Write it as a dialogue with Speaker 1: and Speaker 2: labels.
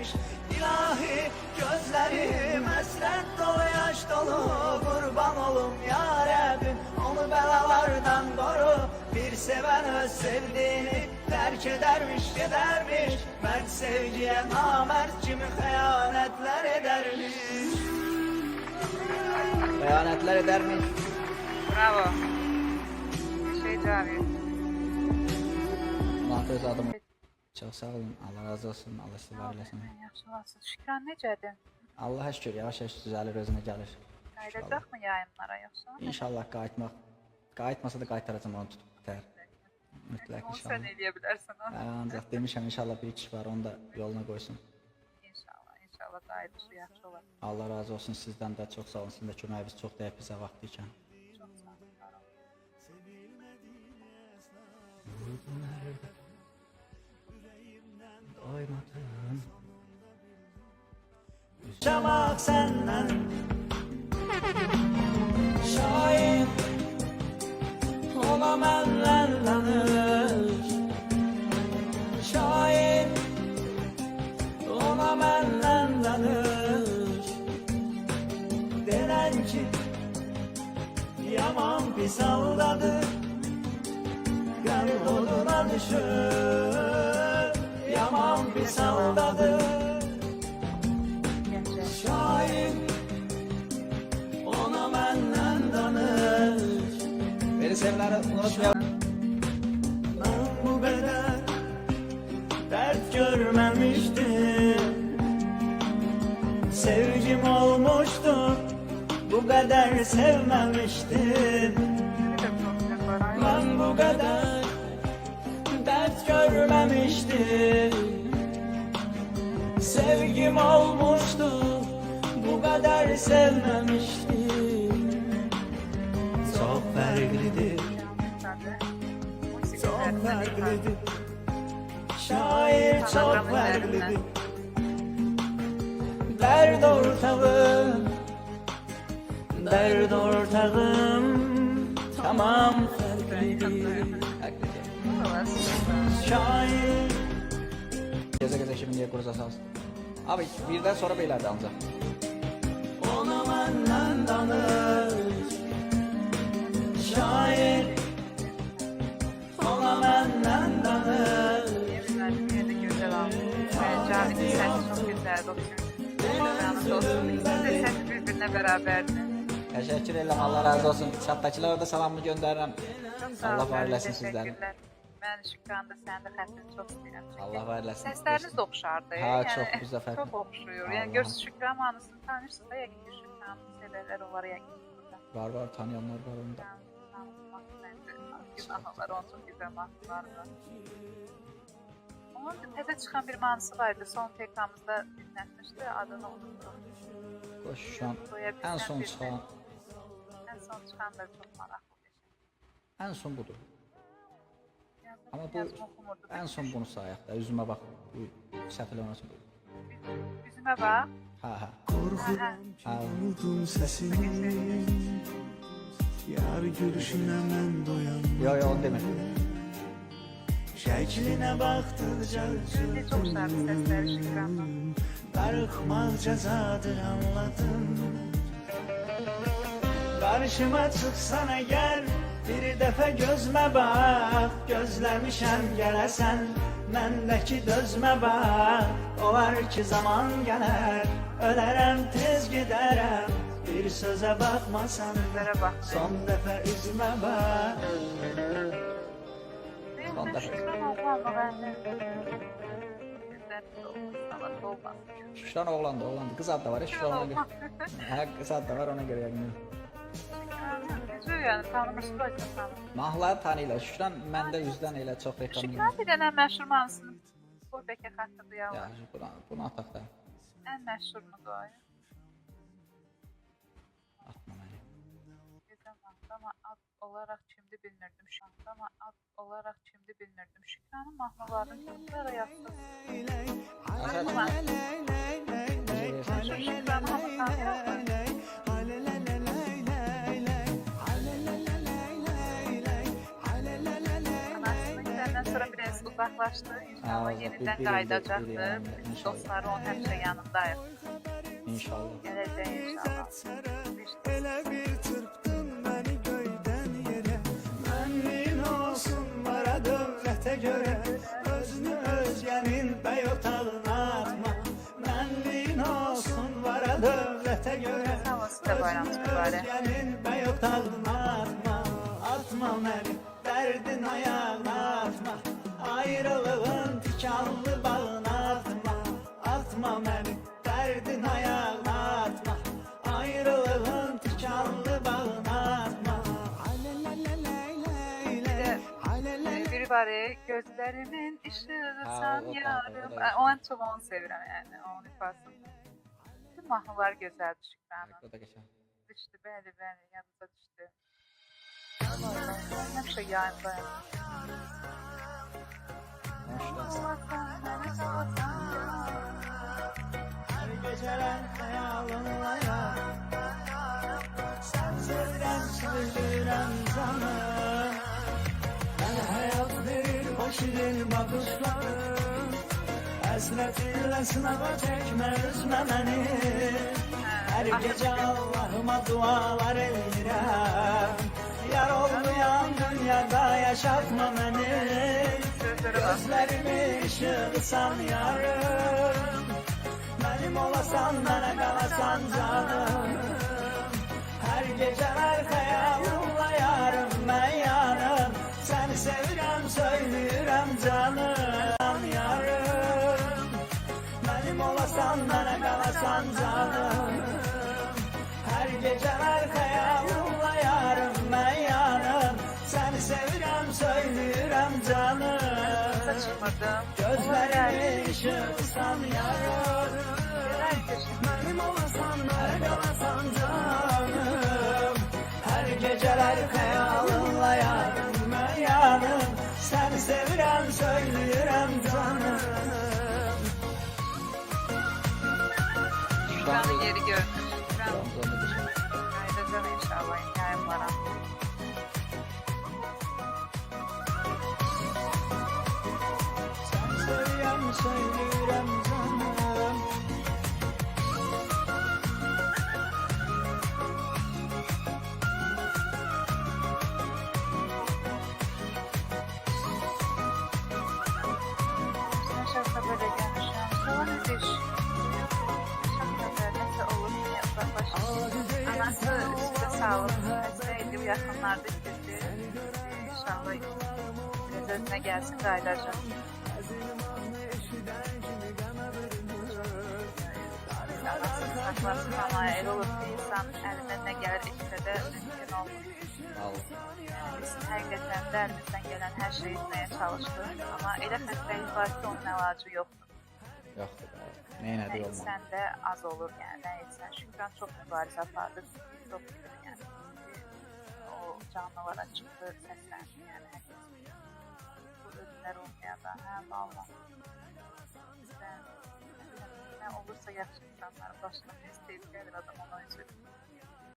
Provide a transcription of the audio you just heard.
Speaker 1: dermiş. İlahi gözlerim esret dolu yaş dolu, kurban olum ya Rabbim onu belalardan koru. Bir seven öz sevdiğini terk edermiş gidermiş, mert sevgiye namert kimi hıyanetler edermiş. Hıyanetler edermiş.
Speaker 2: Bravo. Cavit.
Speaker 1: Mahfuz adım. Çok sağ olun. Allah razı olsun. Allah sizi var eləsin.
Speaker 2: Yaxşı olasın. Şükran necədir?
Speaker 1: Allah'a şükür yavaş-yavaş düzəlir, özünə gəlir.
Speaker 2: Qayıdacaq mı yayınlara yoxsa?
Speaker 1: İnşallah qayıtmasa da qaytaracağım onu tutub bitər. Mütləq
Speaker 2: Onu
Speaker 1: inşallah.
Speaker 2: sən eləyə bilərsən ha?
Speaker 1: Ancaq demişəm inşallah bir iş var, onu da yoluna qoysun.
Speaker 2: İnşallah qayıdır, yaxşı olar.
Speaker 1: Allah razı olsun sizdən də, çox sağ olun. Sizin də köməyiniz çox dəyib bizə vaxt ikən.
Speaker 2: Çox sağ olun.
Speaker 1: Doymadım. Yaşamak senden şair ona benden danış. Şair ona benden danış. Denen ki yaman pis aldadı, gel doluna düşür, yaman pis aldadı. Şair ona benden danış. Beni sevgileri unutmayalım. Ben bu kadar dert görmemiştim. Sevgim olmuştu, bu kadar sevmemiştim. Ben bu kadar dert görmemiştim. Sevgim olmuştu, bu kadar sevmemiştim. Çok farklıdır, çok farklıdır. Şair çok farklıdır. Derd ortağım, derd ortağım, tamam farklıdır. Şair. Geze şimdi diye kursa sağ olsun. Abi birden sonra beylerdi ancak. Ona benden danış. Şair. Ona benden danış.
Speaker 2: Cavit'in sesi çok güzeldi. Canım dostum, ikisi de sesi birbirine beraberdi.
Speaker 1: Teşekkür ederim, Allah razı olsun. Chat'takilere de salamımı gönderirim.
Speaker 2: Çok sağ
Speaker 1: Allah
Speaker 2: olun,
Speaker 1: var eləsin sizləri.
Speaker 2: teşekkürler. Ben Şükran da sen de xətrini çok istəyirəm. Çünki
Speaker 1: Allah var eləsin.
Speaker 2: sesleriniz de oxşardı.
Speaker 1: Ha, çox bizdə fərqli.
Speaker 2: Çok oxşuyur.
Speaker 1: Allah.
Speaker 2: Yani görürsünüz Şükran mahnısını tanırsınız da yəqin ki Şükran'ın severler olar yəqin ki burada.
Speaker 1: Var tanıyanlar var onda.
Speaker 2: Günahlar onun gibi mahnılar var. Onun təzə çıxan bir mahnısı vardı. Son TK-mızda dinlətmişdi. Adını unuttum.
Speaker 1: Qoş şu an en son çıxan.
Speaker 2: En son çıxan da çok maraqlı bir şey.
Speaker 1: En son budur. Ama bu
Speaker 2: Yazma oxumurdu.
Speaker 1: en son bunu sayaq da, üzümə bax. Bu səhv eləməsin.
Speaker 2: Üzümə bax.
Speaker 1: Ha.
Speaker 3: Korkudan ki unutun sesini, yar gülüşüne ben doyamam.
Speaker 1: Yo onu demədim.
Speaker 3: Şekline baktıkça
Speaker 2: Sözde çok şarkı sesleri Şükran'ın.
Speaker 3: darıkmak cezadır anladım.
Speaker 1: Karşıma çıksana gel, bir defa gözme bak. Gözlemişem gelesen, mendeki dözme bak. Olar ki zaman gelir, ölerem tez giderem. Bir söze bakmasan
Speaker 2: Sözlere bak.
Speaker 1: son defa üzme bak.
Speaker 2: Benim de Şükran oğlandı bende. Güzel sanat olmaz.
Speaker 1: Şükran oğlandı. Kız adı da var ya, Şükran ona göre. Ha, kız adı da var, ona göre yani.
Speaker 2: Güzel yani tanımırsın da tanımırsın.
Speaker 1: Mahlar tanıyla, Şükran məndə üzdən elə çox reklam edir.
Speaker 2: Şükran bir dənə məşhur mahnısını qoy bəlkə xatırlayalım.
Speaker 1: Ya, bunu ataq da.
Speaker 2: Ən məşhurunu qoy.
Speaker 1: Atma məni.
Speaker 2: Gözəl mahnı ama ad olarak şimdi bilmirdim şu an. Ama ad olarak şimdi bilmirdim. Şükran'ın mahnılarını gözlərə yazdım. Şükran'ı hamı tanıyır. Anasını senden sonra biraz uzak uzaqlaşdı.
Speaker 4: Ha,
Speaker 2: İnşallah
Speaker 4: bir
Speaker 2: yenidən
Speaker 4: ildir,
Speaker 2: qayıdacaqdır.
Speaker 4: bir yəni,
Speaker 2: Bütün
Speaker 4: inşallah.
Speaker 2: dostları onun həmişə yanındayıq.
Speaker 4: İnşallah.
Speaker 2: Gələcək inşallah.
Speaker 3: Elə bir çırptın beni göyden yere. Mənim olsun bara dövlətə görə. Özünü özgənin bəy otağına atma. Mənim olsun bara dövlətə görə.
Speaker 2: Sağ olun, sizə bayramınız mübarək.
Speaker 3: Özgənin bəy otağına atma. Atma məni dərdin ayağına atma. Ayrılığın tikanlı bağına atma. Atma məni dərdin ayağına atma. Ayrılığın tikanlı bağına atma.
Speaker 2: Bir var ya, gözlerimin ışığısan
Speaker 4: Ha, o da,
Speaker 2: yarım.
Speaker 4: o da.
Speaker 2: O en çok onu sevirəm yani, onun ifasını. Bütün mahnılar gözəldir Şükranın.
Speaker 4: O da geçen.
Speaker 2: Düşdü, bəli, bəli, yadınıza düşdü. Həmişə yayındayım.
Speaker 3: Her gecelen hayalınla ya. Sen sevden söylürem canım. Ben hayat verir hoşidin bakışlarım. Esretinle sınava çekme üzme beni. Her gece Allah'ıma dualar edirəm. Yar olmayan dünyada yaşatma beni. Gözlerimi ışığısan yarım. Benim olasan bana kalasan canım. Her geceler hayalımla yarım ben yarım. Seni sevirem söylürem canım yarım. Benim olasan bana kalasan canım. Her geceler hayalımla yarım ben yarım. Seni sevirem söylürem canım.
Speaker 2: Saçmadım.
Speaker 3: Gözlerimi ışıksan yarım. Benim olasan bana kalasan canım. Her geceler hayalınla yarım ben yarım. Seni sevirem söylürem canım.
Speaker 2: Şükranın yeri görünür. Şükran
Speaker 4: Trabzon'da geçen.
Speaker 2: ayrılacağım inşallah. Hikayem var.
Speaker 3: Sen söyleyem söylürem canım.
Speaker 2: Sen şarkı böyle gelmişim. Sonra ne diş? Şarkı neyse olur. Yine uzaklaşır. Anası işte sağlık. Hastaydı. Yakınlarda gitti. İnşallah biraz özüne gelsin kaydacağım. Saklasın ama el olur ki insan elinden ne gelir işte de mümkün olmaz.
Speaker 4: Allah.
Speaker 2: Yani biz həqiqətən də əlimizdən gələn hər şeyi etməyə çalışdıq. Amma elə xəstəlik var ki, onun əlacı yoxdur.
Speaker 4: Yoktu be. Neyin
Speaker 2: Nə
Speaker 4: adı olmadı.
Speaker 2: etsən də az olur, yəni nə etsən. Şükran çox mübarizə apardı, çox yəni. O canlılara çıxdı, səsləndi, yəni həqiqətən. Bu ölümlər olmayanda, hə, valla. Bizdən nə olursa yaxşı insanların başına tez-tez gəlir adam ona üzülür.